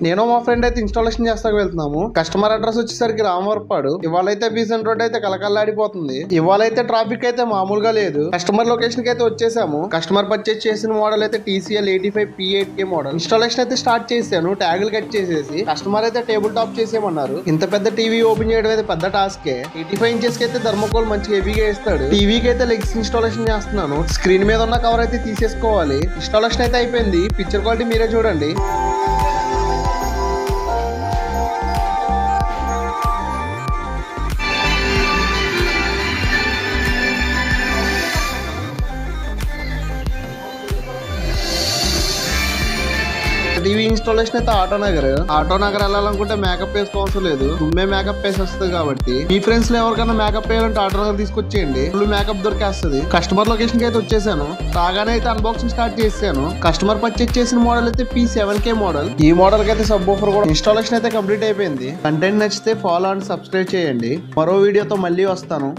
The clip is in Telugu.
నేను మా ఫ్రెండ్ అయితే ఇన్స్టాలేషన్ చేస్తాకు వెళ్తున్నాము. కస్టమర్ అడ్రస్ వచ్చేసరికి రామవరపాడు. ఇవాళైతే బీసెంట్ రోడ్ అయితే కలకల్లాడిపోతుంది. ఇవాళైతే ట్రాఫిక్ అయితే మామూలుగా లేదు. కస్టమర్ లొకేషన్ కి అయితే వచ్చేసాము. కస్టమర్ పర్చేస్ చేసిన మోడల్ అయితే TCL 85 P8K మోడల్. ఇన్స్టాలేషన్ అయితే స్టార్ట్ చేశాను. ట్యాగులు కట్ చేసేసి కస్టమర్ అయితే టేబుల్ టాప్ చేసేయమన్నారు. ఇంత పెద్ద టీవీ ఓపెన్ చేయడం అయితే పెద్ద టాస్కే. 85 ఇంచెస్ కి అయితే థర్మోకోల్ మంచిగా హెవీగా ఇస్తాడు. టీవీకి అయితే లెగ్స్ ఇన్స్టాలేషన్ చేస్తున్నాను. స్క్రీన్ మీద ఉన్న కవర్ అయితే తీసేసుకోవాలి. ఇన్స్టాలేషన్ అయితే అయిపోయింది. పిక్చర్ క్వాలిటీ మీరే చూడండి. టీవీ ఇన్స్టాలేషన్ అయితే ఆటో నగర్ వెళ్ళాలనుకుంటే మేకప్ వేసుకోవడం లేదు. తుమ్మే మేకప్ వేసి వస్తుంది కాబట్టి మీ ఫ్రెండ్స్ లో ఎవరికైనా మేకప్ వేయాలంటే ఆటో నగర్ తీసుకొచ్చేయండి. ఫుల్ మేకప్ దొరికేస్తుంది. కస్టమర్ లొకేషన్ కి అయితే వచ్చేసాను. రాగానే అయితే అన్బాక్సింగ్ స్టార్ట్ చేశాను. కస్టమర్ పర్చేస్ చేసిన మోడల్ అయితే P7K మోడల్. ఈ మోడల్ కి అయితే సబ్ వూఫర్ కూడా ఇన్స్టాలేషన్ అయితే కంప్లీట్ అయిపోయింది. కంటెంట్ నచ్చితే ఫాలో అండ్ సబ్స్క్రైబ్ చేయండి. మరో వీడియోతో మళ్ళీ వస్తాను.